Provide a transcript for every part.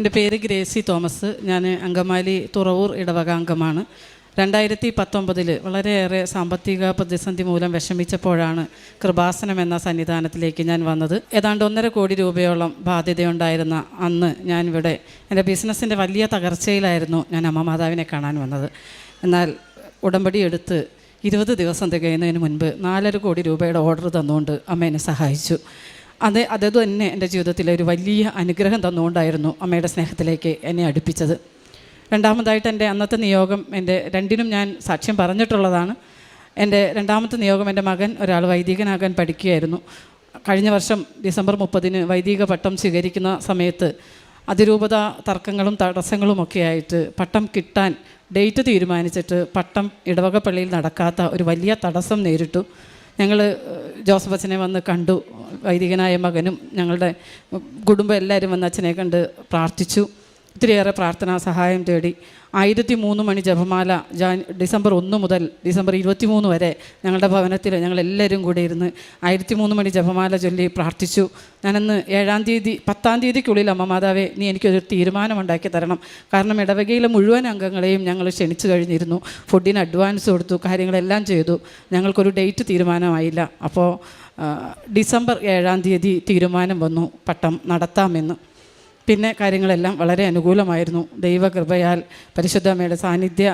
എൻ്റെ പേര് Gracy Thomas. ഞാൻ അങ്കമാലി തുറവൂർ ഇടവക അംഗമാണ്. 2019 വളരെയേറെ സാമ്പത്തിക പ്രതിസന്ധി മൂലം വിഷമിച്ചപ്പോഴാണ് കൃപാസനം എന്ന സന്നിധാനത്തിലേക്ക് ഞാൻ വന്നത്. ഏതാണ്ട് 1.5 കോടി രൂപയോളം ബാധ്യതയുണ്ടായിരുന്ന അന്ന് ഞാനിവിടെ എൻ്റെ ബിസിനസ്സിൻ്റെ വലിയ തകർച്ചയിലായിരുന്നു ഞാൻ അമ്മ മാതാവിനെ കാണാൻ വന്നത്. എന്നാൽ ഉടമ്പടി എടുത്ത് 20 ദിവസം തികയുന്നതിന് മുൻപ് 4.5 കോടി രൂപയുടെ ഓർഡർ തന്നുകൊണ്ട് അമ്മ എന്നെ സഹായിച്ചു. അത് തന്നെ എൻ്റെ ജീവിതത്തിലെ ഒരു വലിയ അനുഗ്രഹം തന്നുകൊണ്ടായിരുന്നു അമ്മയുടെ സ്നേഹത്തിലേക്ക് എന്നെ അടുപ്പിച്ചത്. രണ്ടാമതായിട്ട് എൻ്റെ അന്നത്തെ നിയോഗം, എൻ്റെ രണ്ടിനും ഞാൻ സാക്ഷ്യം പറഞ്ഞിട്ടുള്ളതാണ്. എൻ്റെ രണ്ടാമത്തെ നിയോഗം, എൻ്റെ മകൻ ഒരാൾ വൈദികനാകാൻ പഠിക്കുകയായിരുന്നു. കഴിഞ്ഞ വർഷം ഡിസംബർ 30 വൈദിക പട്ടം സ്വീകരിക്കുന്ന സമയത്ത് അതിരൂപത തർക്കങ്ങളും തടസ്സങ്ങളുമൊക്കെ ആയിട്ട് പട്ടം കിട്ടാൻ ഡേറ്റ് തീരുമാനിച്ചിട്ട് പട്ടം ഇടവക പള്ളിയിൽ നടക്കാത്ത ഒരു വലിയ തടസ്സം നേരിട്ടു. ഞങ്ങൾ ജോസഫ് അച്ഛനെ വന്ന് കണ്ടു. വൈദികനായ മകനും ഞങ്ങളുടെ കുടുംബം എല്ലാവരും വന്ന് അച്ഛനെ കണ്ട് പ്രാർത്ഥിച്ചു. ഒത്തിരിയേറെ പ്രാർത്ഥനാ സഹായം തേടി 1003 മണി ജപമാല ഡിസംബർ 1 മുതൽ ഡിസംബർ 23 വരെ ഞങ്ങളുടെ ഭവനത്തിൽ ഞങ്ങളെല്ലാവരും കൂടി ഇരുന്ന് 1003 മണി ജപമാല ചൊല്ലി പ്രാർത്ഥിച്ചു. ഞാനന്ന് 7-ാം തീയതി 10-ാം തീയതിക്കുള്ളിൽ അമ്മ മാതാവേ, നീ എനിക്കൊരു തീരുമാനമുണ്ടാക്കി തരണം. കാരണം ഇടവകയിലെ മുഴുവൻ അംഗങ്ങളെയും ഞങ്ങൾ ക്ഷണിച്ചു കഴിഞ്ഞിരുന്നു. ഫുഡിന് അഡ്വാൻസ് കൊടുത്തു, കാര്യങ്ങളെല്ലാം ചെയ്തു. ഞങ്ങൾക്കൊരു ഡേറ്റ് തീരുമാനമായില്ല. അപ്പോൾ ഡിസംബർ 7-ാം തീയതി തീരുമാനം വന്നു, പട്ടം നടത്താമെന്ന്. പിന്നെ കാര്യങ്ങളെല്ലാം വളരെ അനുകൂലമായിരുന്നു. ദൈവകൃപയാൽ പരിശുദ്ധമ്മയുടെ സാന്നിധ്യ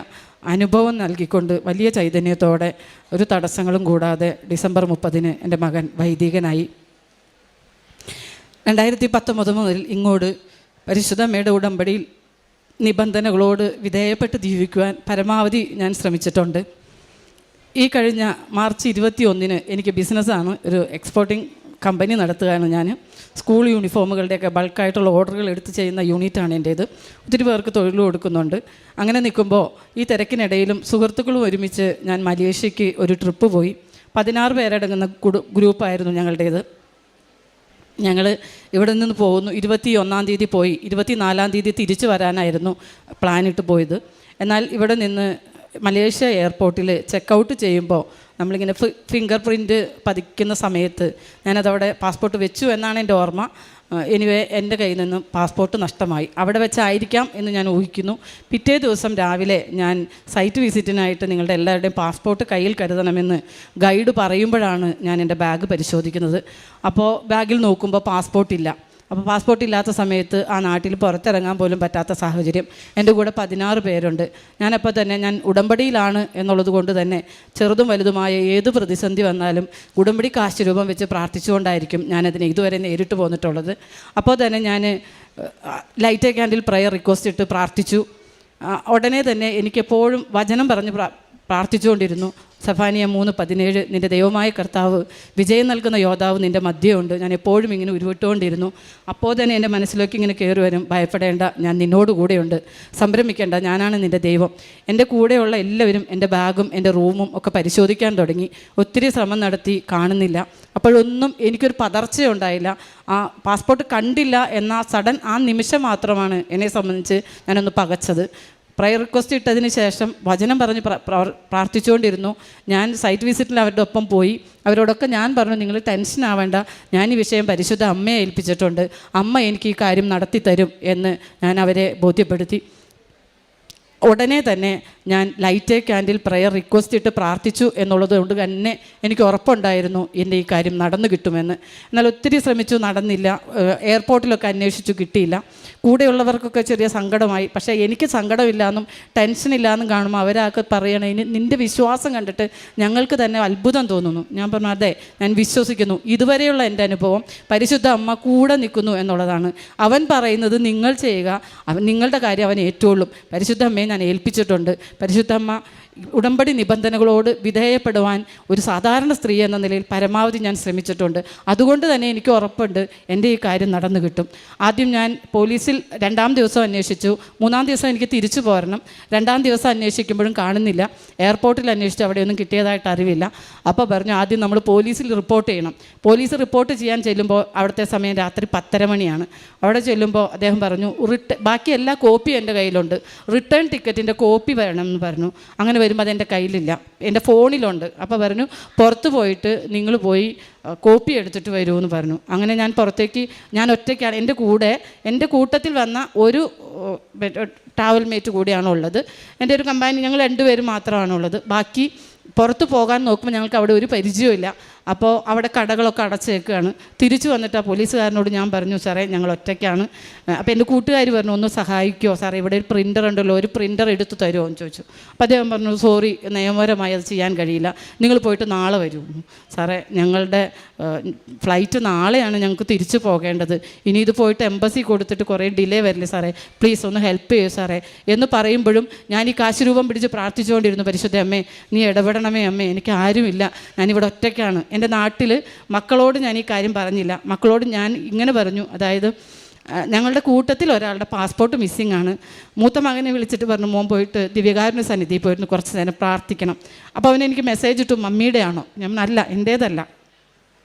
അനുഭവം നൽകിക്കൊണ്ട് വലിയ ചൈതന്യത്തോടെ ഒരു തടസ്സങ്ങളും കൂടാതെ ഡിസംബർ 30 എൻ്റെ മകൻ വൈദികനായി. 2019 മുതൽ ഇങ്ങോട്ട് പരിശുദ്ധമ്മയുടെ ഉടമ്പടിയിൽ നിബന്ധനകളോട് വിധേയപ്പെട്ട് ജീവിക്കുവാൻ പരമാവധി ഞാൻ ശ്രമിച്ചിട്ടുണ്ട്. ഈ കഴിഞ്ഞ മാർച്ച് 21 എനിക്ക് ബിസിനസ്സാണ്, ഒരു എക്സ്പോർട്ടിംഗ് കമ്പനി നടത്തുകയാണ് ഞാൻ. സ്കൂൾ യൂണിഫോമുകളുടെയൊക്കെ ബൾക്കായിട്ടുള്ള ഓർഡറുകൾ എടുത്ത് ചെയ്യുന്ന യൂണിറ്റാണ് എൻ്റേത്. ഒത്തിരി പേർക്ക് തൊഴിൽ കൊടുക്കുന്നുണ്ട്. അങ്ങനെ നിൽക്കുമ്പോൾ ഈ തിരക്കിനിടയിലും സുഹൃത്തുക്കളും ഒരുമിച്ച് ഞാൻ മലേഷ്യയ്ക്ക് ഒരു ട്രിപ്പ് പോയി. 16 പേരടങ്ങുന്ന ഗ്രൂപ്പായിരുന്നു ഞങ്ങളുടേത്. ഞങ്ങൾ ഇവിടെ നിന്ന് പോകുന്നു. 21-ാം തീയതി പോയി 24-ാം തീയതി തിരിച്ചു വരാനായിരുന്നു പ്ലാനിട്ട് പോയത്. എന്നാൽ ഇവിടെ നിന്ന് മലേഷ്യ എയർപോർട്ടിൽ ചെക്കൗട്ട് ചെയ്യുമ്പോൾ നമ്മളിങ്ങനെ ഫിംഗർ പ്രിൻറ്റ് പതിക്കുന്ന സമയത്ത് ഞാനതവിടെ പാസ്പോർട്ട് വെച്ചു എന്നാണ് എൻ്റെ ഓർമ്മ. എനിവേ എൻ്റെ കയ്യിൽ നിന്ന് പാസ്പോർട്ട് നഷ്ടമായി. അവിടെ വെച്ചായിരിക്കാം എന്ന് ഞാൻ ഊഹിക്കുന്നു. പിറ്റേ ദിവസം രാവിലെ ഞാൻ സൈറ്റ് വിസിറ്റിനായിട്ട് നിങ്ങളുടെ എല്ലാവരുടെയും പാസ്പോർട്ട് കയ്യിൽ കരുതണമെന്ന് ഗൈഡ് പറയുമ്പോഴാണ് ഞാൻ എൻ്റെ ബാഗ് പരിശോധിക്കുന്നത്. അപ്പോൾ ബാഗിൽ നോക്കുമ്പോൾ പാസ്പോർട്ടില്ല. അപ്പോൾ പാസ്പോർട്ട് ഇല്ലാത്ത സമയത്ത് ആ നാട്ടിൽ പുറത്തിറങ്ങാൻ പോലും പറ്റാത്ത സാഹചര്യം. എൻ്റെ കൂടെ 16 പേരുണ്ട്. ഞാനപ്പോൾ തന്നെ ഞാൻ ഉടമ്പടിയിലാണ് എന്നുള്ളത് കൊണ്ട് തന്നെ ചെറുതും വലുതുമായ ഏത് പ്രതിസന്ധി വന്നാലും ഉടമ്പടി കാശ് രൂപം വെച്ച് പ്രാർത്ഥിച്ചുകൊണ്ടായിരിക്കും ഞാനതിനെ ഇതുവരെ നേരിട്ട് പോന്നിട്ടുള്ളത്. അപ്പോൾ തന്നെ ഞാൻ ലൈറ്റ് ക്യാൻഡിൽ പ്രയർ റിക്വസ്റ്റ് ഇട്ട് പ്രാർത്ഥിച്ചു. ഉടനെ തന്നെ എനിക്കെപ്പോഴും വചനം പറഞ്ഞ് പ്രാർത്ഥിച്ചുകൊണ്ടിരുന്നു. സഫാനിയ 3:17 നിൻ്റെ ദൈവമായ കർത്താവ് വിജയം നൽകുന്ന യോദ്ധാവ് നിൻ്റെ മധ്യമുണ്ട്. ഞാൻ എപ്പോഴും ഇങ്ങനെ ഉരുവിട്ടുകൊണ്ടിരുന്നു. അപ്പോൾ തന്നെ എൻ്റെ മനസ്സിലേക്ക് ഇങ്ങനെ കയറി വരും, ഭയപ്പെടേണ്ട, ഞാൻ നിന്നോട് കൂടെയുണ്ട്, സംഭ്രമിക്കേണ്ട, ഞാനാണ് നിൻ്റെ ദൈവം. എൻ്റെ കൂടെയുള്ള എല്ലാവരും എൻ്റെ ബാഗും എൻ്റെ റൂമും ഒക്കെ പരിശോധിക്കാൻ തുടങ്ങി. ഒത്തിരി ശ്രമം നടത്തി, കാണുന്നില്ല. അപ്പോഴൊന്നും എനിക്കൊരു പതർച്ചയുണ്ടായില്ല. ആ പാസ്പോർട്ട് കണ്ടില്ല എന്ന സഡൻ ആ നിമിഷം മാത്രമാണ് എന്നെ സംബന്ധിച്ച് ഞാനൊന്ന് പകച്ചത്. പ്രയർ റിക്വസ്റ്റ് ഇട്ടതിന് ശേഷം വചനം പറഞ്ഞ് പ്രാർത്ഥിച്ചുകൊണ്ടിരുന്നു. ഞാൻ സൈറ്റ് വിസിറ്റിൽ അവരുടെ ഒപ്പം പോയി. അവരോടൊക്കെ ഞാൻ പറഞ്ഞു, നിങ്ങൾ ടെൻഷൻ ആവേണ്ട, ഞാൻ ഈ വിഷയം പരിശുദ്ധ അമ്മയെ ഏൽപ്പിച്ചിട്ടുണ്ട്, അമ്മ എനിക്ക് ഈ കാര്യം നടത്തി തരും എന്ന് ഞാൻ അവരെ ബോധ്യപ്പെടുത്തി. ഉടനെ തന്നെ ഞാൻ ലൈറ്റ് ക്യാൻഡിൽ പ്രയർ റിക്വസ്റ്റ് ഇട്ട് പ്രാർത്ഥിച്ചു എന്നുള്ളത് കൊണ്ട് തന്നെ എനിക്ക് ഉറപ്പുണ്ടായിരുന്നു എൻ്റെ ഈ കാര്യം നടന്നു കിട്ടുമെന്ന്. എന്നാൽ ഒത്തിരി ശ്രമിച്ചു, നടന്നില്ല. എയർപോർട്ടിലൊക്കെ അന്വേഷിച്ചു, കിട്ടിയില്ല. കൂടെയുള്ളവർക്കൊക്കെ ചെറിയ സങ്കടമായി. പക്ഷേ എനിക്ക് സങ്കടമില്ലാന്നും ടെൻഷനില്ലാന്നും കാണുമ്പോൾ അവരൊക്കെ പറയണേ, നിൻ്റെ വിശ്വാസം കണ്ടിട്ട് ഞങ്ങൾക്ക് തന്നെ അത്ഭുതം തോന്നുന്നു. ഞാൻ പറഞ്ഞു, അതെ, ഞാൻ വിശ്വസിക്കുന്നു. ഇതുവരെയുള്ള എൻ്റെ അനുഭവം പരിശുദ്ധ അമ്മ കൂടെ നിൽക്കുന്നു എന്നുള്ളതാണ്. അവൻ പറയുന്നത് നിങ്ങൾ ചെയ്യുക, നിങ്ങളുടെ കാര്യം അവൻ ഏറ്റുകൊള്ളും. പരിശുദ്ധ അമ്മയെ ഞാൻ ഏൽപ്പിച്ചിട്ടുണ്ട്. പരിശുദ്ധമ്മ ഉടമ്പടി നിബന്ധനകളോട് വിധേയപ്പെടുവാൻ ഒരു സാധാരണ സ്ത്രീ എന്ന നിലയിൽ പരമാവധി ഞാൻ ശ്രമിച്ചിട്ടുണ്ട്. അതുകൊണ്ട് തന്നെ എനിക്ക് ഉറപ്പുണ്ട് എൻ്റെ ഈ കാര്യം നടന്നു കിട്ടും. ആദ്യം ഞാൻ പോലീസിൽ 2-ാം ദിവസം അന്വേഷിച്ചു. 3-ാം ദിവസം എനിക്ക് തിരിച്ചു പോരണം. 2-ാം ദിവസം അന്വേഷിക്കുമ്പോഴും കാണുന്നില്ല. എയർപോർട്ടിൽ അന്വേഷിച്ചു, അവിടെയൊന്നും കിട്ടിയതായിട്ട് അറിവില്ല. അപ്പോൾ പറഞ്ഞു, ആദ്യം നമ്മൾ പോലീസിൽ റിപ്പോർട്ട് ചെയ്യണം. പോലീസ് റിപ്പോർട്ട് ചെയ്യാൻ ചെല്ലുമ്പോൾ അവിടുത്തെ സമയം രാത്രി 10:30 മണിയാണ്. അവിടെ ചെല്ലുമ്പോൾ അദ്ദേഹം പറഞ്ഞു, ബാക്കി എല്ലാ കോപ്പിയും എൻ്റെ കയ്യിലുണ്ട്, റിട്ടേൺ ടിക്കറ്റിൻ്റെ കോപ്പി വേണമെന്ന് പറഞ്ഞു. അങ്ങനെ വരുമ്പോൾ അതെൻ്റെ കയ്യിലില്ല, എൻ്റെ ഫോണിലുണ്ട്. അപ്പോൾ പറഞ്ഞു പുറത്ത് പോയിട്ട് നിങ്ങൾ പോയി കോപ്പി എടുത്തിട്ട് വരുമെന്ന് പറഞ്ഞു. അങ്ങനെ ഞാൻ പുറത്തേക്ക്, ഞാൻ ഒറ്റയ്ക്കാണ്, എൻ്റെ കൂട്ടത്തിൽ വന്ന ഒരു ട്രാവൽ മേറ്റ് കൂടിയാണ് ഉള്ളത്. എൻ്റെ ഒരു കമ്പാനി, ഞങ്ങൾ 2 പേരും മാത്രമാണുള്ളത്. ബാക്കി പുറത്ത് പോകാൻ നോക്കുമ്പോൾ ഞങ്ങൾക്ക് അവിടെ ഒരു പരിചയമില്ല. അപ്പോൾ അവിടെ കടകളൊക്കെ അടച്ചേക്കുകയാണ്. തിരിച്ചു വന്നിട്ട് ആ പോലീസുകാരനോട് ഞാൻ പറഞ്ഞു, സാറേ ഞങ്ങൾ ഒറ്റയ്ക്കാണ്. അപ്പോൾ എൻ്റെ കൂട്ടുകാർ പറഞ്ഞു, ഒന്ന് സഹായിക്കുമോ സാറേ, ഇവിടെ ഒരു പ്രിൻ്റർ ഉണ്ടല്ലോ, ഒരു പ്രിൻ്റർ എടുത്ത് തരുമോ എന്ന് ചോദിച്ചു. അപ്പോൾ അദ്ദേഹം പറഞ്ഞു, സോറി, നിയമപരമായി അത് ചെയ്യാൻ കഴിയില്ല, നിങ്ങൾ പോയിട്ട് നാളെ വരൂ. സാറേ ഞങ്ങളുടെ ഫ്ലൈറ്റ് നാളെയാണ്, ഞങ്ങൾക്ക് തിരിച്ചു പോകേണ്ടത്, ഇനി ഇത് പോയിട്ട് എംബസി കൊടുത്തിട്ട് കുറേ ഡിലേ വരില്ലേ സാറേ, പ്ലീസ് ഒന്ന് ഹെൽപ്പ് ചെയ്യൂ സാറേ എന്ന് പറയുമ്പോഴും ഞാൻ ഈ കാശ് രൂപം പിടിച്ച് പ്രാർത്ഥിച്ചുകൊണ്ടിരുന്നു, പരിശുദ്ധ അമ്മേ നീ ഇടപെടണമേ അമ്മേ, എനിക്ക് ആരുമില്ല, ഞാനിവിടെ ഒറ്റയ്ക്കാണ്. എൻ്റെ നാട്ടിൽ മക്കളോട് ഞാൻ ഈ കാര്യം പറഞ്ഞില്ല. മക്കളോട് ഞാൻ ഇങ്ങനെ പറഞ്ഞു, അതായത് ഞങ്ങളുടെ കൂട്ടത്തിൽ ഒരാളുടെ പാസ്പോർട്ട് മിസ്സിംഗ് ആണ്. മൂത്ത മകനെ വിളിച്ചിട്ട് പറഞ്ഞു, മോൻ പോയിട്ട് ദിവ്യകാരുണ്യ സന്നിധിയിൽ പോയിട്ട് കുറച്ച് നേരം പ്രാർത്ഥിക്കണം. അപ്പോൾ അവൻ എനിക്ക് മെസ്സേജ് ഇട്ടു, മമ്മിയുടെ ആണോ? ഞാൻ അല്ല, എൻ്റേതല്ല.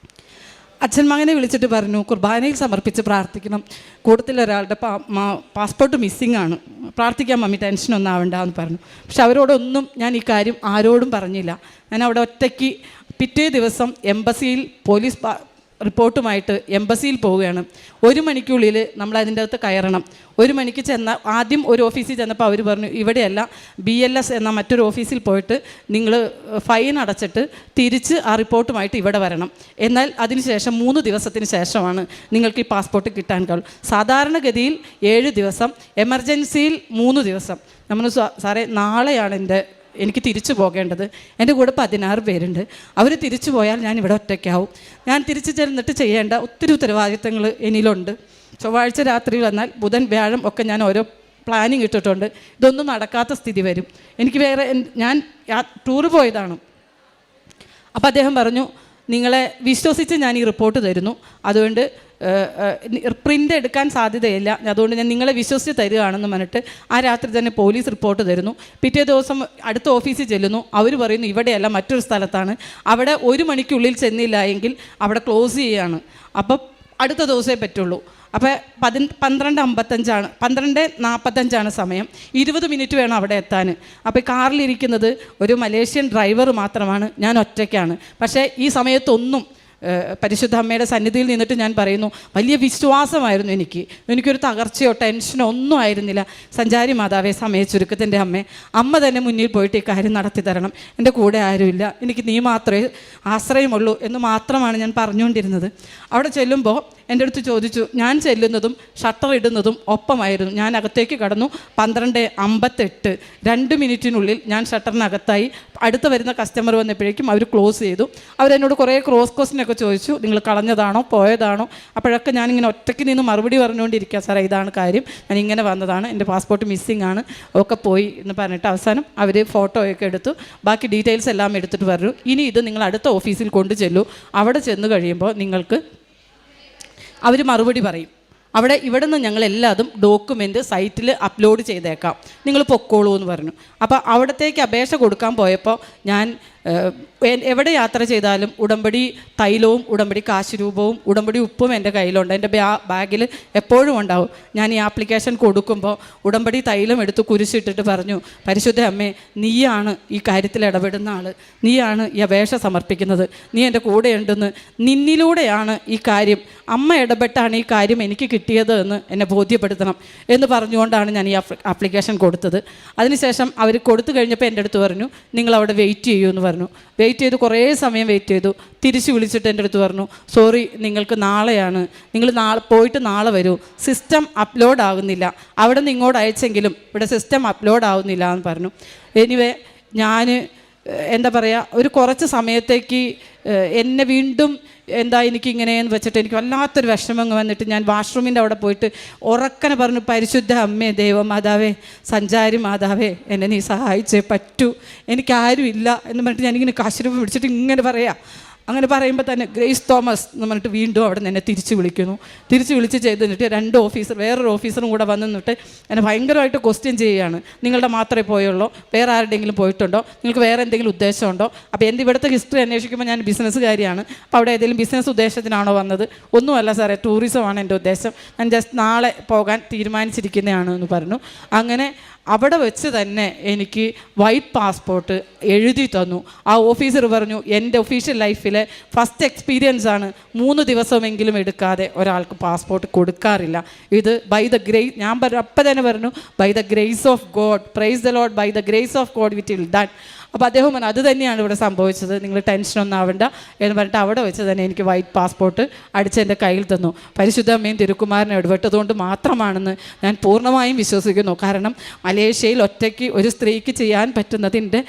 അച്ഛൻ മകനെ വിളിച്ചിട്ട് പറഞ്ഞു, കുർബാനയിൽ സമർപ്പിച്ച് പ്രാർത്ഥിക്കണം, കൂട്ടത്തിൽ ഒരാളുടെ പാസ്പോർട്ട് മിസ്സിംഗ് ആണ്, പ്രാർത്ഥിക്കാൻ മമ്മി, ടെൻഷനൊന്നും ആവണ്ടെന്ന് പറഞ്ഞു. പക്ഷെ അവരോടൊന്നും ഞാൻ ഈ കാര്യം ആരോടും പറഞ്ഞില്ല. ഞാൻ അവിടെ ഒറ്റയ്ക്ക് പിറ്റേ ദിവസം എംബസിയിൽ പോലീസ് റിപ്പോർട്ടുമായിട്ട് എംബസിയിൽ പോവുകയാണ്. 1 മണിക്കുള്ളിൽ നമ്മൾ അതിൻ്റെ അകത്ത് കയറണം. 1 മണിക്ക് ആദ്യം ഒരു ഓഫീസിൽ ചെന്നപ്പോൾ അവർ പറഞ്ഞു, ഇവിടെയല്ല, BLS എന്ന മറ്റൊരു ഓഫീസിൽ പോയിട്ട് നിങ്ങൾ ഫൈൻ അടച്ചിട്ട് തിരിച്ച് ആ റിപ്പോർട്ടുമായിട്ട് ഇവിടെ വരണം. എന്നാൽ അതിനുശേഷം 3 ദിവസത്തിന് ശേഷമാണ് നിങ്ങൾക്ക് ഈ പാസ്പോർട്ട് കിട്ടാൻ കഴിയും. സാധാരണഗതിയിൽ 7 ദിവസം, എമർജൻസിയിൽ 3 ദിവസം. നമ്മൾ സാറേ നാളെയാണ് എനിക്ക് തിരിച്ചു പോകേണ്ടത്, എൻ്റെ കൂടെ 16 പേരുണ്ട്, അവർ തിരിച്ചു പോയാൽ ഞാൻ ഇവിടെ ഒറ്റയ്ക്കാവും. ഞാൻ തിരിച്ചു ചെന്നിട്ട് ചെയ്യേണ്ട ഒത്തിരി ഉത്തരവാദിത്തങ്ങൾ എന്നിലുണ്ട്. ചൊവ്വാഴ്ച രാത്രി വന്നാൽ ബുധൻ വ്യാഴം ഒക്കെ ഞാൻ ഓരോ പ്ലാനിങ് ഇട്ടിട്ടുണ്ട്. ഇതൊന്നും നടക്കാത്ത സ്ഥിതി വരും. എനിക്ക് ഞാൻ ടൂറ് പോയതാണ്. അപ്പോൾ അദ്ദേഹം പറഞ്ഞു, നിങ്ങളെ വിശ്വസിച്ച് ഞാൻ ഈ റിപ്പോർട്ട് തരുന്നു, അതുകൊണ്ട് പ്രിൻ്റ് എടുക്കാൻ സാധ്യതയില്ല, അതുകൊണ്ട് ഞാൻ നിങ്ങളെ വിശ്വസിച്ച് തരികയാണെന്ന് പറഞ്ഞിട്ട് ആ രാത്രി തന്നെ പോലീസ് റിപ്പോർട്ട് തരുന്നു. പിറ്റേ ദിവസം അടുത്ത ഓഫീസിൽ ചെല്ലുന്നു. അവർ പറയുന്നു, ഇവിടെയല്ല, മറ്റൊരു സ്ഥലത്താണ്, അവിടെ 1 മണിക്കുള്ളിൽ ചെന്നില്ല എങ്കിൽ അവിടെ ക്ലോസ് ചെയ്യുകയാണ്, അപ്പം അടുത്ത ദിവസമേ പറ്റുള്ളൂ. അപ്പോൾ 12:45 സമയം, 20 മിനിറ്റ് വേണം അവിടെ എത്താൻ. അപ്പോൾ കാറിലിരിക്കുന്നത് ഒരു മലേഷ്യൻ ഡ്രൈവർ മാത്രമാണ്, ഞാൻ ഒറ്റയ്ക്കാണ്. പക്ഷേ ഈ സമയത്തൊന്നും പരിശുദ്ധ അമ്മയുടെ സന്നിധിയിൽ നിന്നിട്ട് ഞാൻ പറയുന്നു, വലിയ വിശ്വാസമായിരുന്നു എനിക്കൊരു തകർച്ചയോ ടെൻഷനോ ഒന്നും ആയിരുന്നില്ല. സഞ്ചാരി മാതാവേ, സമയ ചുരുക്കത്തിൻ്റെ അമ്മ തന്നെ മുന്നിൽ പോയിട്ട് ഈ കാര്യം നടത്തി തരണം, എൻ്റെ കൂടെ ആരുമില്ല, എനിക്ക് നീ മാത്രമേ ആശ്രയമുള്ളൂ എന്ന് മാത്രമാണ് ഞാൻ പറഞ്ഞുകൊണ്ടിരുന്നത്. അവിടെ ചെല്ലുമ്പോൾ എൻ്റെ അടുത്ത് ചോദിച്ചു, ഞാൻ ചെല്ലുന്നതും ഷട്ടർ ഇടുന്നതും ഒപ്പമായിരുന്നു. ഞാൻ അകത്തേക്ക് കടന്നു, 12:58, 2 മിനിറ്റിനുള്ളിൽ ഞാൻ ഷട്ടറിനകത്തായി. അടുത്ത് വരുന്ന കസ്റ്റമർ വന്നപ്പോഴേക്കും അവർ ക്ലോസ് ചെയ്തു. അവരെന്നോട് കുറേ ക്രോസ് ക്വസ്റ്റ്യനൊക്കെ ചോദിച്ചു, നിങ്ങൾ കളഞ്ഞതാണോ പോയതാണോ? അപ്പോഴൊക്കെ ഞാനിങ്ങനെ ഒറ്റയ്ക്ക് നിന്ന് മറുപടി പറഞ്ഞുകൊണ്ടിരിക്കുക, സാറേ ഇതാണ് കാര്യം, ഞാൻ ഇങ്ങനെ വന്നതാണ്, എൻ്റെ പാസ്പോർട്ട് മിസ്സിംഗ് ആണ്, ഒക്കെ പോയി എന്ന് പറഞ്ഞിട്ട് അവസാനം അവർ ഫോട്ടോയൊക്കെ എടുത്തു, ബാക്കി ഡീറ്റെയിൽസ് എല്ലാം എടുത്തിട്ട് പറഞ്ഞു, ഇനി ഇത് നിങ്ങൾ അടുത്ത ഓഫീസിൽ കൊണ്ടു ചെല്ലൂ, അവിടെ ചെന്ന് കഴിയുമ്പോൾ നിങ്ങൾക്ക് അവർ മറുപടി പറയും. ഇവിടെ നിന്ന് ഞങ്ങളെല്ലാതും ഡോക്യുമെൻ്റ് സൈറ്റിൽ അപ്ലോഡ് ചെയ്തേക്കാം, നിങ്ങൾ പൊക്കോളൂ എന്ന് പറഞ്ഞു. അപ്പോൾ അവിടത്തേക്ക് അപേക്ഷ കൊടുക്കാൻ പോയപ്പോൾ ഞാൻ എവിടെ യാത്ര ചെയ്താലും ഉടമ്പടി തൈലവും ഉടമ്പടി കാശുരൂപവും ഉടമ്പടി ഉപ്പും എൻ്റെ കയ്യിലുണ്ട്, എൻ്റെ ബാഗിൽ എപ്പോഴും ഉണ്ടാവും. ഞാൻ ഈ ആപ്ലിക്കേഷൻ കൊടുക്കുമ്പോൾ ഉടമ്പടി തൈലം എടുത്ത് കുരിശിട്ടിട്ട് പറഞ്ഞു, പരിശുദ്ധ അമ്മേ, നീയാണ് ഈ കാര്യത്തിൽ ഇടപെടുന്ന ആൾ, നീയാണ് ഈ അപേക്ഷ സമർപ്പിക്കുന്നത്, നീ എൻ്റെ കൂടെയുണ്ടെന്ന്, നിന്നിലൂടെയാണ് ഈ കാര്യം, അമ്മ ഇടപെട്ടാണ് ഈ കാര്യം എനിക്ക് കിട്ടിയത് എന്ന് എന്നെ ബോധ്യപ്പെടുത്തണം എന്ന് പറഞ്ഞുകൊണ്ടാണ് ഞാൻ ഈ ആപ്ലിക്കേഷൻ കൊടുത്തത്. അതിനുശേഷം അവർ കൊടുത്തു കഴിഞ്ഞപ്പോൾ എൻ്റെ അടുത്ത് പറഞ്ഞു, നിങ്ങളവിടെ വെയിറ്റ് ചെയ്യൂ എന്ന് പറഞ്ഞു. വെയിറ്റ് ചെയ്തു, കുറേ സമയം വെയിറ്റ് ചെയ്തു. തിരിച്ച് വിളിച്ചിട്ട് എൻ്റെ അടുത്ത് പറഞ്ഞു, സോറി, നിങ്ങൾക്ക് നാളെയാണ്, നിങ്ങൾ പോയിട്ട് നാളെ വരൂ, സിസ്റ്റം അപ്ലോഡ് ആകുന്നില്ല, അവിടെ നിന്ന് ഇങ്ങോട്ട് അയച്ചെങ്കിലും ഇവിടെ സിസ്റ്റം അപ്ലോഡ് ആവുന്നില്ല എന്ന് പറഞ്ഞു. എനിവേ ഞാൻ എന്താ പറയുക, ഒരു കുറച്ച് സമയത്തേക്ക് എന്നെ വീണ്ടും എനിക്കിങ്ങനെയെന്ന് വെച്ചിട്ട് എനിക്ക് വല്ലാത്തൊരു വിഷമം വന്നിട്ട് ഞാൻ വാഷ്റൂമിൻ്റെ അവിടെ പോയിട്ട് ഉറക്കനെ പറഞ്ഞു, പരിശുദ്ധ അമ്മേ, ദൈവമാതാവേ, സഞ്ചാരി മാതാവേ, എന്നെ നീ സഹായിച്ചേ പറ്റൂ, എനിക്കാരും ഇല്ല എന്ന് പറഞ്ഞിട്ട് ഞാനിങ്ങനെ കാശുരൂപം പിടിച്ചിട്ട് ഇങ്ങനെ പറയാം. അങ്ങനെ പറയുമ്പോൾ തന്നെ ഗ്രേസ് തോമസ് എന്ന് പറഞ്ഞിട്ട് വീണ്ടും അവിടെ നിന്ന് എന്നെ തിരിച്ച് വിളിക്കുന്നു. തിരിച്ച് വിളിച്ച് ചെയ്തിട്ട് വേറൊരു ഓഫീസറും കൂടെ വന്നിട്ട് എന്നെ ഭയങ്കരമായിട്ട് ക്വസ്റ്റ്യൻ ചെയ്യുകയാണ്. നിങ്ങളുടെ മാത്രമേ പോയുള്ളൂ, വേറെ ആരുടെയെങ്കിലും പോയിട്ടുണ്ടോ, നിങ്ങൾക്ക് വേറെ എന്തെങ്കിലും ഉദ്ദേശമുണ്ടോ? അപ്പോൾ എൻ്റെ ഇവിടുത്തെ ഹിസ്റ്ററി അന്വേഷിക്കുമ്പോൾ ഞാൻ ബിസിനസ്സുകാരിയാണ്, അപ്പോൾ അവിടെ ഏതെങ്കിലും ബിസിനസ് ഉദ്ദേശത്തിനാണോ വന്നത്? ഒന്നുമല്ല സാറേ, ടൂറിസമാണ് എൻ്റെ ഉദ്ദേശം, ഞാൻ ജസ്റ്റ് നാളെ പോകാൻ തീരുമാനിച്ചിരിക്കുന്നതാണ് എന്ന് പറഞ്ഞു. അങ്ങനെ അവിടെ വെച്ച് തന്നെ എനിക്ക് വൈറ്റ് പാസ്പോർട്ട് എഴുതി തന്നു. ആ ഓഫീസർ പറഞ്ഞു, എൻ്റെ ഒഫീഷ്യൽ ലൈഫിലെ ഫസ്റ്റ് എക്സ്പീരിയൻസ് ആണ് 3 ദിവസമെങ്കിലും എടുക്കാതെ ഒരാൾക്ക് പാസ്പോർട്ട് കൊടുക്കാറില്ല. ഇത് ബൈ ദ ഗ്രേസ്, ഞാൻ അപ്പം തന്നെ പറഞ്ഞു, by the grace of God, praise the Lord, by the grace of God with will that. അപ്പോൾ അദ്ദേഹം പറഞ്ഞു, അത് തന്നെയാണ് ഇവിടെ സംഭവിച്ചത്, നിങ്ങൾ ടെൻഷനൊന്നും ആവണ്ട എന്ന് പറഞ്ഞിട്ട് അവിടെ വെച്ച് തന്നെ എനിക്ക് വൈറ്റ് പാസ്പോർട്ട് അടിച്ച് എൻ്റെ കയ്യിൽ തന്നു. പരിശുദ്ധ അമ്മയും തിരുക്കുമാരനെ ഇടപെട്ടതുകൊണ്ട് മാത്രമാണെന്ന് ഞാൻ പൂർണ്ണമായും വിശ്വസിക്കുന്നു. കാരണം മലേഷ്യയിൽ ഒറ്റയ്ക്ക് ഒരു സ്ത്രീക്ക് ചെയ്യാൻ പറ്റുന്നതിൻ്റെ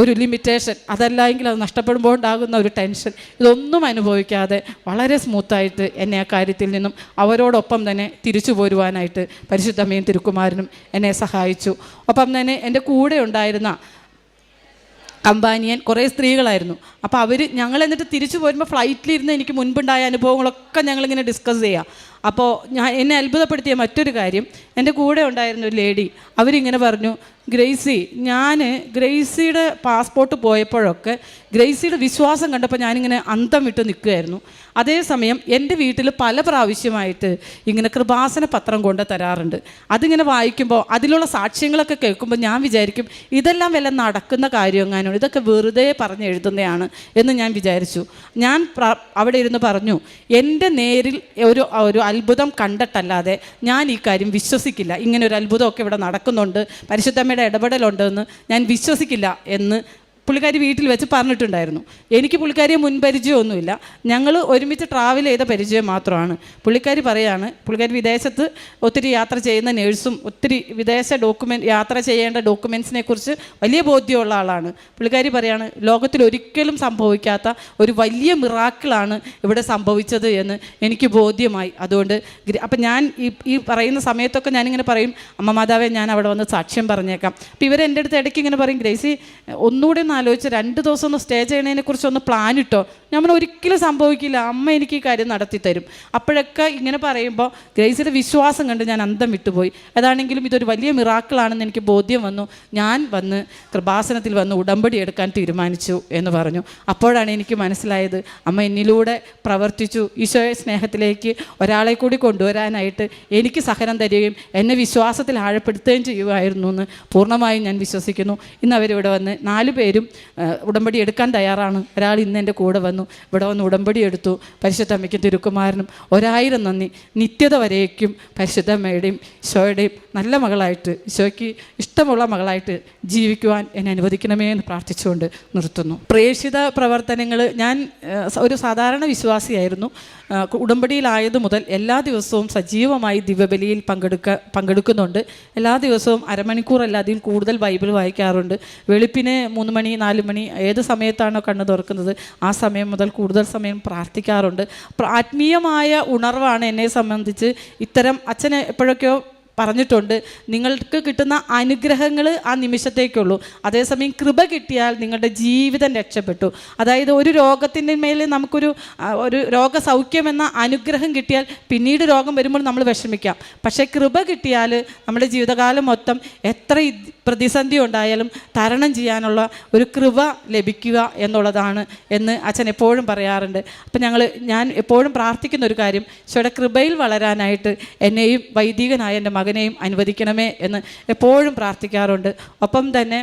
ഒരു ലിമിറ്റേഷൻ, അതല്ലെങ്കിൽ അത് നഷ്ടപ്പെടുമ്പോൾ ഉണ്ടാകുന്ന ഒരു ടെൻഷൻ, ഇതൊന്നും അനുഭവിക്കാതെ വളരെ സ്മൂത്തായിട്ട് എന്നെ ആ കാര്യത്തിൽ നിന്നും അവരോടൊപ്പം തന്നെ തിരിച്ചു പോരുവാനായിട്ട് പരിശുദ്ധ അമ്മയും തിരുക്കുമാരനും എന്നെ സഹായിച്ചു. ഒപ്പം തന്നെ എൻ്റെ കൂടെ ഉണ്ടായിരുന്ന കമ്പാനിയൻ കുറേ സ്ത്രീകളായിരുന്നു. അപ്പോൾ ഞങ്ങൾ എന്നിട്ട് തിരിച്ചു പോരുമ്പോൾ ഫ്ലൈറ്റിലിരുന്ന് എനിക്ക് മുൻപുണ്ടായ അനുഭവങ്ങളൊക്കെ ഞങ്ങളിങ്ങനെ ഡിസ്കസ് ചെയ്യാം. അപ്പോൾ എന്നെ അത്ഭുതപ്പെടുത്തിയ മറ്റൊരു കാര്യം, എൻ്റെ കൂടെ ഉണ്ടായിരുന്ന ഒരു ലേഡി അവരിങ്ങനെ പറഞ്ഞു, ഗ്രേസി, ഞാൻ ഗ്രേസിയുടെ പാസ്പോർട്ട് പോയപ്പോഴൊക്കെ ഗ്രേസിയുടെ വിശ്വാസം കണ്ടപ്പോൾ ഞാനിങ്ങനെ അന്തം വിട്ട് നിൽക്കുകയായിരുന്നു. അതേസമയം എൻ്റെ വീട്ടിൽ പല പ്രാവശ്യമായിട്ട് ഇങ്ങനെ കൃപാസന പത്രം കൊണ്ട് തരാറുണ്ട്. അതിങ്ങനെ വായിക്കുമ്പോൾ അതിലുള്ള സാക്ഷ്യങ്ങളൊക്കെ കേൾക്കുമ്പോൾ ഞാൻ വിചാരിക്കും, ഇതെല്ലാം വല്ല നടക്കുന്ന കാര്യമെങ്ങാനും, ഇതൊക്കെ വെറുതെ പറഞ്ഞ് എഴുതുന്നതാണ് എന്ന് ഞാൻ വിചാരിച്ചു. ഞാൻ അവിടെ ഇരുന്ന് പറഞ്ഞു, എൻ്റെ നേരിൽ ഒരു അത്ഭുതം കണ്ടിട്ടല്ലാതെ ഞാൻ ഈ കാര്യം വിശ്വസിക്കില്ല, ഇങ്ങനെ ഒരു അത്ഭുതമൊക്കെ ഇവിടെ നടക്കുന്നുണ്ട്, പരിശുദ്ധമ്മയുടെ ഇടപെടലുണ്ടെന്ന് ഞാൻ വിശ്വസിക്കില്ല എന്ന് പുള്ളിക്കാരി വീട്ടിൽ വെച്ച് പറഞ്ഞിട്ടുണ്ടായിരുന്നു. എനിക്ക് പുള്ളിക്കാരിയെ മുൻപരിചയമൊന്നുമില്ല, ഞങ്ങൾ ഒരുമിച്ച് ട്രാവൽ ചെയ്ത പരിചയം മാത്രമാണ്. പുള്ളിക്കാരി പറയാണ്, പുള്ളിക്കാരി വിദേശത്ത് ഒത്തിരി യാത്ര ചെയ്യുന്ന നേഴ്സും ഒത്തിരി വിദേശ യാത്ര ചെയ്യേണ്ട ഡോക്യുമെൻസിനെ കുറിച്ച് വലിയ ബോധ്യമുള്ള ആളാണ്. പുള്ളിക്കാരി പറയാണ്, ലോകത്തിൽ ഒരിക്കലും സംഭവിക്കാത്ത ഒരു വലിയ മിറാക്കിളാണ് ഇവിടെ സംഭവിച്ചത് എന്ന് എനിക്ക് ബോധ്യമായി. അതുകൊണ്ട് അപ്പം ഞാൻ ഈ പറയുന്ന സമയത്തൊക്കെ ഞാനിങ്ങനെ പറയും, അമ്മ മാതാവേ, ഞാൻ അവിടെ വന്ന് സാക്ഷ്യം പറഞ്ഞേക്കാം. അപ്പോൾ ഇവരെൻ്റെ അടുത്ത് ഇടയ്ക്ക് ഇങ്ങനെ പറയും, ഗ്രേസി ഒന്നുകൂടെ ആലോചിച്ച് 2 ദിവസം ഒന്ന് സ്റ്റേ ചെയ്യണതിനെ കുറിച്ചൊന്ന് പ്ലാൻ ഇട്ടോ. നമ്മൾ ഒരിക്കലും സംഭവിക്കില്ല, അമ്മ എനിക്ക് ഈ കാര്യം നടത്തി തരും. അപ്പോഴൊക്കെ ഇങ്ങനെ പറയുമ്പോൾ ഗ്രേസിയുടെ വിശ്വാസം കണ്ട് ഞാൻ അന്തം വിട്ടുപോയി. അതാണെങ്കിലും ഇതൊരു വലിയ മിറാക്കിളാണെന്ന് എനിക്ക് ബോധ്യം വന്നു. ഞാൻ വന്ന് കൃപാസനത്തിൽ വന്ന് ഉടമ്പടി എടുക്കാൻ തീരുമാനിച്ചു എന്ന് പറഞ്ഞു. അപ്പോഴാണ് എനിക്ക് മനസ്സിലായത്, അമ്മ എന്നിലൂടെ പ്രവർത്തിച്ചു, ഈശോയെ സ്നേഹത്തിലേക്ക് ഒരാളെ കൂടി കൊണ്ടുവരാനായിട്ട് എനിക്ക് സഹനം തരികയും എന്നെ വിശ്വാസത്തിൽ ആഴപ്പെടുത്തുകയും ചെയ്യുമായിരുന്നു എന്ന് പൂർണ്ണമായും ഞാൻ വിശ്വസിക്കുന്നു. ഇന്ന് അവരിവിടെ വന്ന് 4 പേരും ഉടമ്പടി എടുക്കാൻ തയ്യാറാണ്. ഒരാൾ ഇന്ന് എൻ്റെ കൂടെ വന്നു, ഇവിടെ വന്ന് ഉടമ്പടി എടുത്തു. പരിശുദ്ധ അമ്മയ്ക്കും തിരുക്കുമാരനും 1000 നന്ദി. നിത്യത വരേക്കും പരിശുദ്ധ അമ്മയുടെയും ഈശോയുടെയും നല്ല മകളായിട്ട്, ഈശോയ്ക്ക് ഇഷ്ടമുള്ള മകളായിട്ട് ജീവിക്കുവാൻ എന്നെ അനുവദിക്കണമേ എന്ന് പ്രാർത്ഥിച്ചുകൊണ്ട് നിർത്തുന്നു. പ്രേക്ഷിത പ്രവർത്തനങ്ങൾ, ഞാൻ ഒരു സാധാരണ വിശ്വാസിയായിരുന്നു. ഉടമ്പടിയിലായത് മുതൽ എല്ലാ ദിവസവും സജീവമായി ദിവ്യബലിയിൽ പങ്കെടുക്കുന്നുണ്ട്. എല്ലാ ദിവസവും അരമണിക്കൂറല്ല അതിൽ കൂടുതൽ ബൈബിൾ വായിക്കാറുണ്ട്. വെളുപ്പിന് 3 മണി 4 മണി ഏത് സമയത്താണോ കണ്ണ് തുറക്കുന്നത് ആ സമയം മുതൽ കൂടുതൽ സമയം പ്രാർത്ഥിക്കാറുണ്ട്. ആത്മീയമായ ഉണർവാണ് എന്നെ സംബന്ധിച്ച്. ഇത്തരം അച്ഛന് എപ്പോഴൊക്കെയോ പറഞ്ഞിട്ടുണ്ട്, നിങ്ങൾക്ക് കിട്ടുന്ന അനുഗ്രഹങ്ങൾ ആ നിമിഷത്തേക്കുള്ളൂ, അതേസമയം കൃപ കിട്ടിയാൽ നിങ്ങളുടെ ജീവിതം രക്ഷപ്പെട്ടു. അതായത് ഒരു രോഗത്തിൻ്റെ മേൽ നമുക്കൊരു രോഗസൗഖ്യം എന്ന അനുഗ്രഹം കിട്ടിയാൽ പിന്നീട് രോഗം വരുമ്പോൾ നമ്മൾ വിഷമിക്കാം. പക്ഷേ കൃപ കിട്ടിയാൽ നമ്മുടെ ജീവിതകാലം മൊത്തം എത്ര പ്രതിസന്ധി ഉണ്ടായാലും തരണം ചെയ്യാനുള്ള ഒരു കൃപ ലഭിക്കുക എന്നുള്ളതാണ് എന്ന് അച്ഛൻ എപ്പോഴും പറയാറുണ്ട്. അപ്പം ഞാൻ എപ്പോഴും പ്രാർത്ഥിക്കുന്ന ഒരു കാര്യം, ഈശോയുടെ കൃപയിൽ വളരാനായിട്ട് എന്നെയും വൈദികനായ എൻ്റെ മകനെയും അനുവദിക്കണമേ എന്ന് എപ്പോഴും പ്രാർത്ഥിക്കാറുണ്ട്. ഒപ്പം തന്നെ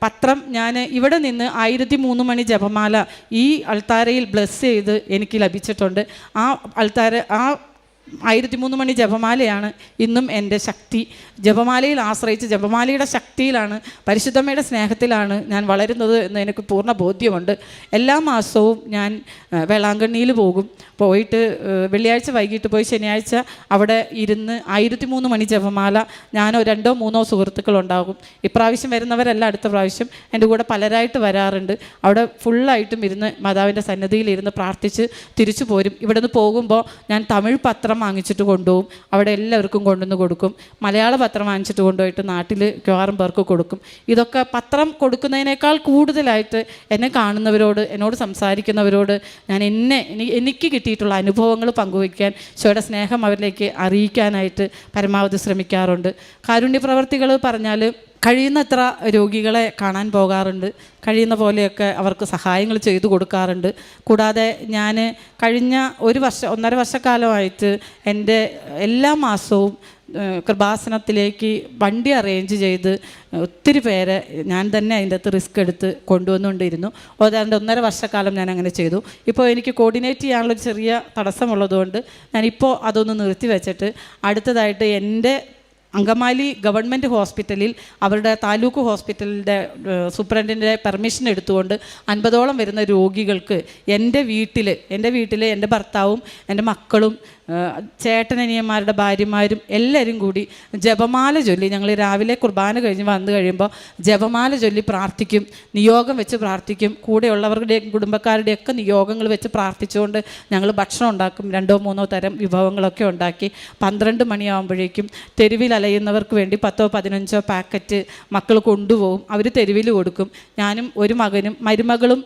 പത്രം, ഞാൻ ഇവിടെ നിന്ന് 1003 മണി ജപമാല ഈ അൾത്താരയിൽ ബ്ലെസ് ചെയ്ത് എനിക്ക് ലഭിച്ചിട്ടുണ്ട്. ആ 1003 മണി ജപമാലയാണ് ഇന്നും എൻ്റെ ശക്തി. ജപമാലയിൽ ആശ്രയിച്ച് ജപമാലയുടെ ശക്തിയിലാണ്, പരിശുദ്ധമ്മയുടെ സ്നേഹത്തിലാണ് ഞാൻ വളരുന്നത് എന്ന് എനിക്ക് പൂർണ്ണ ബോധ്യമുണ്ട്. എല്ലാ മാസവും ഞാൻ വേളാങ്കണ്ണിയിൽ പോയിട്ട് വെള്ളിയാഴ്ച വൈകിട്ട് പോയി ശനിയാഴ്ച അവിടെ ഇരുന്ന് 1003 മണി ജപമാല, ഞാനോ 2 or 3 സുഹൃത്തുക്കളുണ്ടാകും. ഇപ്രാവശ്യം വരുന്നവരല്ല, അടുത്ത പ്രാവശ്യം എൻ്റെ കൂടെ പലരായിട്ട് വരാറുണ്ട്. അവിടെ ഫുള്ളായിട്ടും ഇരുന്ന് മാതാവിൻ്റെ സന്നിധിയിൽ ഇരുന്ന് പ്രാർത്ഥിച്ച് തിരിച്ചു പോരും. ഇവിടെ നിന്ന് പോകുമ്പോൾ ഞാൻ തമിഴ് പത്രം പത്രം വാങ്ങിച്ചിട്ട് കൊണ്ടുപോകും, അവിടെ എല്ലാവർക്കും കൊണ്ടുവന്ന് കൊടുക്കും. മലയാള പത്രം വാങ്ങിച്ചിട്ട് കൊണ്ടുപോയിട്ട് നാട്ടിൽ മിക്കവാറും പേർക്ക് കൊടുക്കും. ഇതൊക്കെ പത്രം കൊടുക്കുന്നതിനേക്കാൾ കൂടുതലായിട്ട് എന്നെ കാണുന്നവരോട്, എന്നോട് സംസാരിക്കുന്നവരോട് ഞാൻ എനിക്ക് കിട്ടിയിട്ടുള്ള അനുഭവങ്ങൾ പങ്കുവയ്ക്കാൻ, ഈശോയുടെ സ്നേഹം അവരിലേക്ക് അറിയിക്കാനായിട്ട് പരമാവധി ശ്രമിക്കാറുണ്ട്. കാരുണ്യ പ്രവർത്തികൾ പറഞ്ഞാൽ കഴിയുന്നത്ര രോഗികളെ കാണാൻ പോകാറുണ്ട്, കഴിയുന്ന പോലെയൊക്കെ അവർക്ക് സഹായങ്ങൾ ചെയ്തു കൊടുക്കാറുണ്ട്. കൂടാതെ ഞാൻ കഴിഞ്ഞ 1.5 വർഷക്കാലമായിട്ട് എൻ്റെ എല്ലാ മാസവും കൃപാസനത്തിലേക്ക് വണ്ടി അറേഞ്ച് ചെയ്ത് ഒത്തിരി പേരെ ഞാൻ തന്നെ അതിൻ്റെ അകത്ത് റിസ്ക് എടുത്ത് കൊണ്ടുവന്നുകൊണ്ടിരുന്നു. ഏതാണ്ട് 1.5 വർഷക്കാലം ഞാൻ അങ്ങനെ ചെയ്തു. ഇപ്പോൾ എനിക്ക് കോർഡിനേറ്റ് ചെയ്യാനുള്ളൊരു ചെറിയ തടസ്സമുള്ളതുകൊണ്ട് ഞാനിപ്പോൾ അതൊന്ന് നിർത്തി വെച്ചിട്ട് അടുത്തതായിട്ട് എൻ്റെ അങ്കമാലി ഗവൺമെൻറ് ഹോസ്പിറ്റലിൽ അവരുടെ താലൂക്ക് ഹോസ്പിറ്റലിൻ്റെ സൂപ്രണ്ടിൻ്റെ പെർമിഷൻ എടുത്തുകൊണ്ട് 50ഓളം വരുന്ന രോഗികൾക്ക് എൻ്റെ വീട്ടിൽ എൻ്റെ ഭർത്താവും എൻ്റെ മക്കളും ചേട്ടനനിയന്മാരുടെ ഭാര്യമാരും എല്ലാവരും കൂടി ജപമാല ചൊല്ലി, ഞങ്ങൾ രാവിലെ കുർബാന കഴിഞ്ഞ് വന്നു കഴിയുമ്പോൾ ജപമാല ചൊല്ലി പ്രാർത്ഥിക്കും, നിയോഗം വെച്ച് പ്രാർത്ഥിക്കും. കൂടെയുള്ളവരുടെയും കുടുംബക്കാരുടെയൊക്കെ നിയോഗങ്ങൾ വെച്ച് പ്രാർത്ഥിച്ചുകൊണ്ട് ഞങ്ങൾ ഭക്ഷണം ഉണ്ടാക്കും. 2-3 തരം വിഭവങ്ങളൊക്കെ ഉണ്ടാക്കി 12 മണിയാകുമ്പോഴേക്കും തെരുവിൽ അലയുന്നവർക്ക് വേണ്ടി 10-15 പാക്കറ്റ് മക്കൾ കൊണ്ടുപോകും. അവർ തെരുവിൽ കൊടുക്കും. ഞാനും ഒരു മകനും മരുമകളും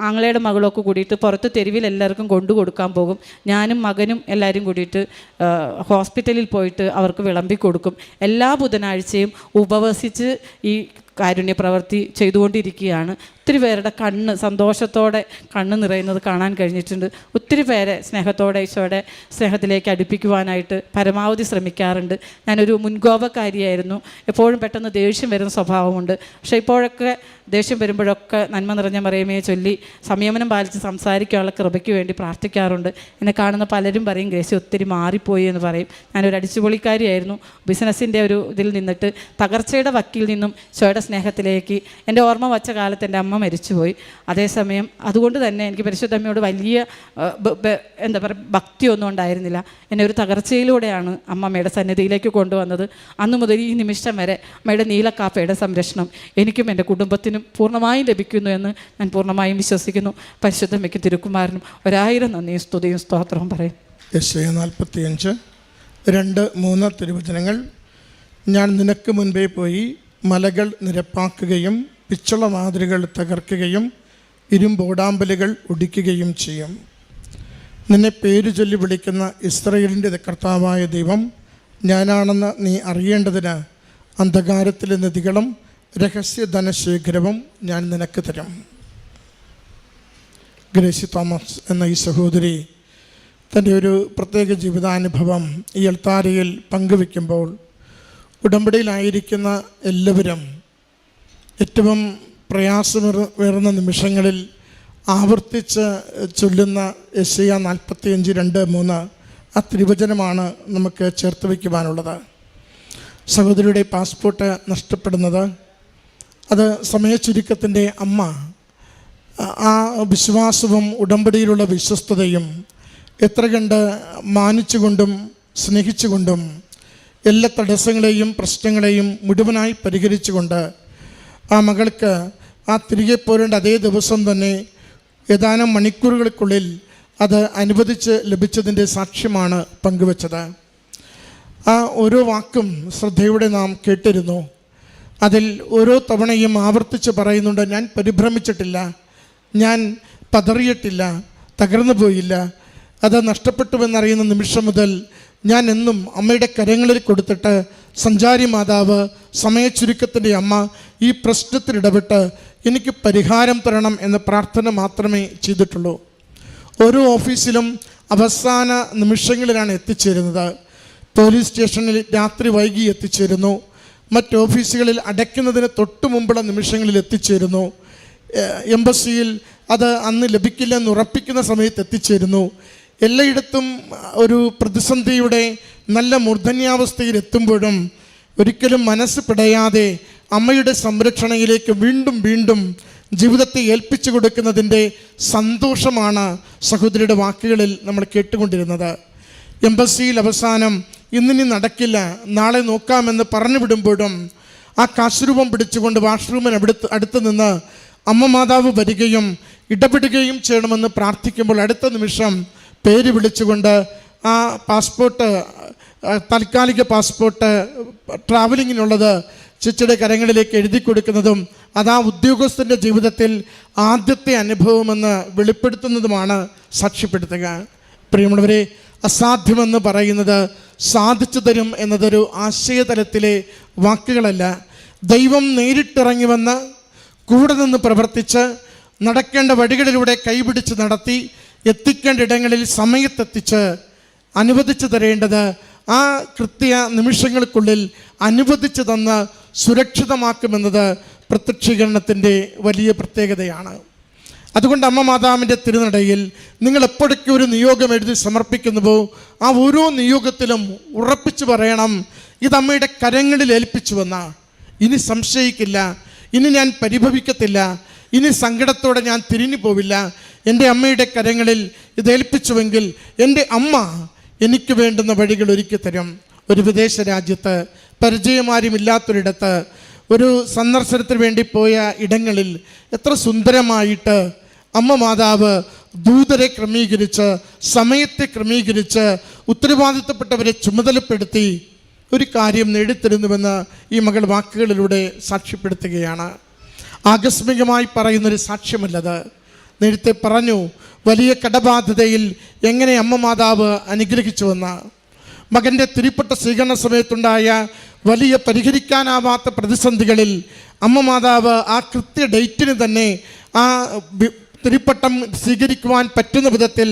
ആങ്ങളയുടെ മകളൊക്കെ കൂടിയിട്ട് പുറത്ത് തെരുവിൽ എല്ലാവർക്കും കൊണ്ടു കൊടുക്കാൻ പോകും. ഞാനും മകനും എല്ലാവരും കൂടിയിട്ട് ഹോസ്പിറ്റലിൽ പോയിട്ട് അവർക്ക് വിളമ്പി കൊടുക്കും. എല്ലാ ബുധനാഴ്ചയും ഉപവസിച്ച് ഈ കാരുണ്യ പ്രവൃത്തി ചെയ്തുകൊണ്ടിരിക്കുകയാണ്. ഒത്തിരി പേരുടെ സന്തോഷത്തോടെ കണ്ണ് നിറയുന്നത് കാണാൻ കഴിഞ്ഞിട്ടുണ്ട്. ഒത്തിരി പേരെ സ്നേഹത്തോടെ ഈശോയുടെ സ്നേഹത്തിലേക്ക് അടുപ്പിക്കുവാനായിട്ട് പരമാവധി ശ്രമിക്കാറുണ്ട്. ഞാനൊരു മുൻകോപക്കാരിയായിരുന്നു, എപ്പോഴും പെട്ടെന്ന് ദേഷ്യം വരുന്ന സ്വഭാവമുണ്ട്. പക്ഷേ ഇപ്പോഴൊക്കെ ദേഷ്യം വരുമ്പോഴൊക്കെ നന്മ നിറഞ്ഞ മറിയമേ ചൊല്ലി സംയമനം പാലിച്ച് സംസാരിക്കാനുള്ള കൃപയ്ക്ക് വേണ്ടി പ്രാർത്ഥിക്കാറുണ്ട്. എന്നെ കാണുന്ന പലരും പറയും ഗ്രേസി ഒത്തിരി മാറിപ്പോയി എന്ന് പറയും. ഞാനൊരു അടിച്ചുപൊളിക്കാരിയായിരുന്നു. ബിസിനസ്സിൻ്റെ ഒരു ഇതിൽ നിന്നിട്ട് തകർച്ചയുടെ വക്കിൽ നിന്നും ഈശോയുടെ സ്നേഹത്തിലേക്ക് എൻ്റെ ഓർമ്മ വച്ച കാലത്ത് എൻ്റെ അമ്മ മരിച്ചുപോയി. അതേസമയം അതുകൊണ്ട് തന്നെ എനിക്ക് പരിശുദ്ധമ്മയോട് വലിയ എന്താ പറയുക ഭക്തിയൊന്നും ഉണ്ടായിരുന്നില്ല. എന്നെ ഒരു തകർച്ചയിലൂടെയാണ് അമ്മമ്മയുടെ സന്നിധിയിലേക്ക് കൊണ്ടുവന്നത്. അന്നു മുതൽ ഈ നിമിഷം വരെ അമ്മയുടെ നീലക്കാപ്പയുടെ സംരക്ഷണം എനിക്കും എൻ്റെ കുടുംബത്തിനും പൂർണ്ണമായും ലഭിക്കുന്നു എന്ന് ഞാൻ പൂർണ്ണമായും വിശ്വസിക്കുന്നു. പരിശുദ്ധമ്മയ്ക്ക് തിരുക്കുമാരനും 1000 നന്ദിയും സ്തുതിയും സ്തോത്രവും പറയും. യെശയ്യാ 45:2-3 തിരുവചനങ്ങൾ. ഞാൻ നിനക്ക് മുൻപേ പോയി മലകൾ നിരപ്പാക്കുകയും പിച്ചള മാതിരികൾ തകർക്കുകയും ഇരുമ്പോടാമ്പലുകൾ ഒടിക്കുകയും ചെയ്യും. നിന്നെ പേര് ചൊല്ലി വിളിക്കുന്ന ഇസ്രായേലിൻ്റെ കർത്താവായ ദൈവം ഞാനാണെന്ന് നീ അറിയേണ്ടതിന് അന്ധകാരത്തിലെ നദികളും രഹസ്യ ധനശേഖരവും ഞാൻ നിനക്ക് തരും. ഗ്രേസി തോമസ് എന്ന ഈ സഹോദരി തൻ്റെ ഒരു പ്രത്യേക ജീവിതാനുഭവം ഈ അൾത്താരയിൽ പങ്കുവെക്കുമ്പോൾ ഉടമ്പടിയിലായിരിക്കുന്ന എല്ലാവരും ഏറ്റവും പ്രയാസമേറുന്ന നിമിഷങ്ങളിൽ ആവർത്തിച്ച് ചൊല്ലുന്ന യെശയ്യാ 45:2-3 ആ തിരുവചനമാണ് നമുക്ക് ചേർത്ത് വയ്ക്കുവാനുള്ളത്. സഹോദരിയുടെ പാസ്പോർട്ട് നഷ്ടപ്പെടുന്നത്, അത് സമയച്ചുരുക്കത്തിൻ്റെ അമ്മ ആ വിശ്വാസവും ഉടമ്പടിയിലുള്ള വിശ്വസ്തതയും എത്ര കണ്ട് മാനിച്ചുകൊണ്ടും സ്നേഹിച്ചുകൊണ്ടും എല്ലാ തടസ്സങ്ങളെയും പ്രശ്നങ്ങളെയും മുഴുവനായി പരിഹരിച്ചുകൊണ്ട് ആ മകൾക്ക് ആ തിരികെ പോരേണ്ട അതേ ദിവസം തന്നെ ഏതാനും മണിക്കൂറുകൾക്കുള്ളിൽ അത് അനുവദിച്ച് ലഭിച്ചതിൻ്റെ സാക്ഷ്യമാണ് പങ്കുവച്ചത്. ആ ഓരോ വാക്കും ശ്രദ്ധയോടെ നാം കേട്ടിരുന്നു. അതിൽ ഓരോ തവണയും ആവർത്തിച്ച് പറയുന്നുണ്ട്, ഞാൻ പരിഭ്രമിച്ചിട്ടില്ല, ഞാൻ പതറിയിട്ടില്ല, തകർന്നു പോയില്ല. അത് നഷ്ടപ്പെട്ടുവെന്നറിയുന്ന നിമിഷം മുതൽ ഞാൻ എന്നും അമ്മയുടെ കരങ്ങളിൽ കൊടുത്തിട്ട് സഞ്ചാരി മാതാവ്, സമയച്ചുരുക്കത്തിൻ്റെ അമ്മ ഈ പ്രശ്നത്തിൽ ഇടപെട്ട് എനിക്ക് പരിഹാരം തരണം എന്ന പ്രാർത്ഥന മാത്രമേ ചെയ്തിട്ടുള്ളൂ. ഓരോ ഓഫീസിലും അവസാന നിമിഷങ്ങളിലാണ് എത്തിച്ചേരുന്നത്. പോലീസ് സ്റ്റേഷനിൽ രാത്രി വൈകി എത്തിച്ചേരുന്നു. മറ്റ് ഓഫീസുകളിൽ അടയ്ക്കുന്നതിന് തൊട്ട് മുമ്പുള്ള നിമിഷങ്ങളിൽ എത്തിച്ചേരുന്നു. എംബസിയിൽ അത് അന്ന് ലഭിക്കില്ലെന്ന് ഉറപ്പിക്കുന്ന സമയത്ത് എത്തിച്ചേരുന്നു. എല്ലായിടത്തും ഒരു പ്രതിസന്ധിയുടെ നല്ല മൂർധന്യാവസ്ഥയിൽ എത്തുമ്പോഴും ഒരിക്കലും മനസ്സ് പിടയാതെ അമ്മയുടെ സംരക്ഷണയിലേക്ക് വീണ്ടും വീണ്ടും ജീവിതത്തെ ഏൽപ്പിച്ചു കൊടുക്കുന്നതിൻ്റെ സന്തോഷമാണ് സഹോദരിയുടെ വാക്കുകളിൽ നമ്മൾ കേട്ടുകൊണ്ടിരുന്നത്. എംബസിയിൽ അവസാനം ഇന്നിനി നടക്കില്ല, നാളെ നോക്കാമെന്ന് പറഞ്ഞു വിടുമ്പോഴും ആ കാശുരൂപം പിടിച്ചുകൊണ്ട് വാഷ്റൂമിന് അടുത്ത് നിന്ന് അമ്മ മാതാവ് വരികയും ഇടപെടുകയും ചെയ്യണമെന്ന് പ്രാർത്ഥിക്കുമ്പോൾ അടുത്ത നിമിഷം പേര് വിളിച്ചുകൊണ്ട് ആ പാസ്പോർട്ട്, താൽക്കാലിക പാസ്പോർട്ട് ട്രാവലിങ്ങിനുള്ളത് ചേച്ചിയുടെ കരങ്ങളിലേക്ക് എഴുതി കൊടുക്കുന്നതും അത് ആ ഉദ്യോഗസ്ഥൻ്റെ ജീവിതത്തിൽ ആദ്യത്തെ അനുഭവമെന്ന് വെളിപ്പെടുത്തുന്നതുമാണ് സാക്ഷ്യപ്പെടുത്തുക. പ്രിയമുള്ളവരെ, അസാധ്യമെന്ന് പറയുന്നത് സാധിച്ചു തരും എന്നതൊരു ആശയതലത്തിലെ വാക്കുകളല്ല. ദൈവം നേരിട്ടിറങ്ങി വന്ന് കൂടെ നിന്ന് പ്രവർത്തിച്ച് നടക്കേണ്ട വഴികളിലൂടെ കൈപിടിച്ച് നടത്തി എത്തിക്കേണ്ട ഇടങ്ങളിൽ സമയത്തെത്തിച്ച് അനുവദിച്ചു തരേണ്ടത് ആ കൃത്യ നിമിഷങ്ങൾക്കുള്ളിൽ അനുവദിച്ചു തന്ന് സുരക്ഷിതമാക്കുമെന്നത് പ്രത്യക്ഷീകരണത്തിൻ്റെ വലിയ പ്രത്യേകതയാണ്. അതുകൊണ്ട് അമ്മ മാതാവിൻ്റെ തിരുനടയിൽ നിങ്ങൾ എപ്പോഴൊക്കെ ഒരു നിയോഗം എഴുതി സമർപ്പിക്കുന്നുവോ ആ ഓരോ നിയോഗത്തിലും ഉറപ്പിച്ചു പറയണം, ഇത് അമ്മയുടെ കരങ്ങളിൽ ഏൽപ്പിച്ചുവെന്ന. ഇനി സംശയിക്കില്ല, ഇനി ഞാൻ പരിഭവിക്കത്തില്ല, ഇനി സങ്കടത്തോടെ ഞാൻ തിരിഞ്ഞു പോവില്ല. എൻ്റെ അമ്മയുടെ കരങ്ങളിൽ ഇത് ഏൽപ്പിച്ചുവെങ്കിൽ എൻ്റെ അമ്മ എനിക്ക് വേണ്ടുന്ന വഴികൾ ഒരുക്കി തരും. ഒരു വിദേശ രാജ്യത്ത് പരിചയമാരുമില്ലാത്തൊരിടത്ത് ഒരു സന്ദർശനത്തിന് വേണ്ടി പോയ ഇടങ്ങളിൽ എത്ര സുന്ദരമായിട്ട് അമ്മ മാതാവ് ദൂതരെ ക്രമീകരിച്ച്, സമയത്തെ ക്രമീകരിച്ച്, ഉത്തരവാദിത്തപ്പെട്ടവരെ ചുമതലപ്പെടുത്തി ഒരു കാര്യം നേടിത്തരുന്നുവെന്ന് ഈ മകൾ വാക്കുകളിലൂടെ സാക്ഷ്യപ്പെടുത്തുകയാണ്. ആകസ്മികമായി പറയുന്നൊരു സാക്ഷ്യമല്ലത്. നേരത്തെ പറഞ്ഞു, വലിയ കടബാധ്യതയിൽ എങ്ങനെ അമ്മ മാതാവ് അനുഗ്രഹിച്ചുവെന്ന്. മകൻ്റെ തിരുപ്പട്ട സ്വീകരണ സമയത്തുണ്ടായ വലിയ പരിഹരിക്കാനാവാത്ത പ്രതിസന്ധികളിൽ അമ്മ മാതാവ് ആ കൃത്യ ഡേറ്റിന് തന്നെ ആ തിരുപ്പട്ടം സ്വീകരിക്കുവാൻ പറ്റുന്ന വിധത്തിൽ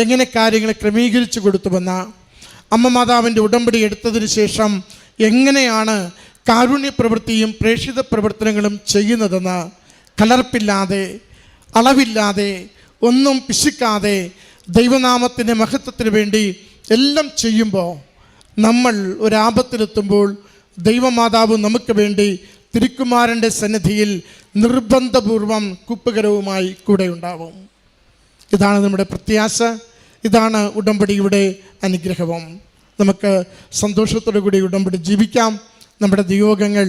എങ്ങനെ കാര്യങ്ങൾ ക്രമീകരിച്ചു കൊടുത്തുവെന്ന്. അമ്മ മാതാവിൻ്റെ ഉടമ്പടി എടുത്തതിന് ശേഷം എങ്ങനെയാണ് കാരുണ്യ പ്രവൃത്തിയും പ്രേക്ഷിത പ്രവർത്തനങ്ങളും ചെയ്യുന്നതെന്ന് കലർപ്പില്ലാതെ, അളവില്ലാതെ, ഒന്നും പിശുക്കാതെ ദൈവനാമത്തിൻ്റെ മഹത്വത്തിന് വേണ്ടി എല്ലാം ചെയ്യുമ്പോൾ നമ്മൾ ഒരാപത്തിലെത്തുമ്പോൾ ദൈവമാതാവ് നമുക്ക് വേണ്ടി തിരുക്കുമാരൻ്റെ സന്നിധിയിൽ നിർബന്ധപൂർവം കുപ്പുകരവുമായി കൂടെ ഉണ്ടാവും. ഇതാണ് നമ്മുടെ പ്രത്യാശ, ഇതാണ് ഉടമ്പടിയുടെ അനുഗ്രഹവും. നമുക്ക് സന്തോഷത്തോടു കൂടി ഉടമ്പടി ജീവിക്കാം. നമ്മുടെ നിയോഗങ്ങൾ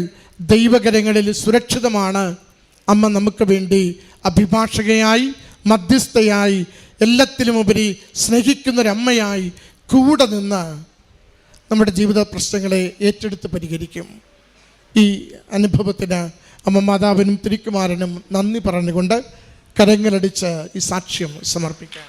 ദൈവകരങ്ങളിൽ സുരക്ഷിതമാണ്. അമ്മ നമുക്ക് വേണ്ടി അഭിഭാഷകയായി, മധ്യസ്ഥയായി, എല്ലാത്തിലുമുപരി സ്നേഹിക്കുന്നൊരമ്മയായി കൂടെ നിന്ന് നമ്മുടെ ജീവിത പ്രശ്നങ്ങളെ ഏറ്റെടുത്ത് പരിഹരിക്കും. ഈ അനുഭവത്തിന് അമ്മ മാതാവിനും തിരുക്കുമാരനും നന്ദി പറഞ്ഞുകൊണ്ട് കരങ്ങളടിച്ച് ഈ സാക്ഷ്യം സമർപ്പിക്കാം.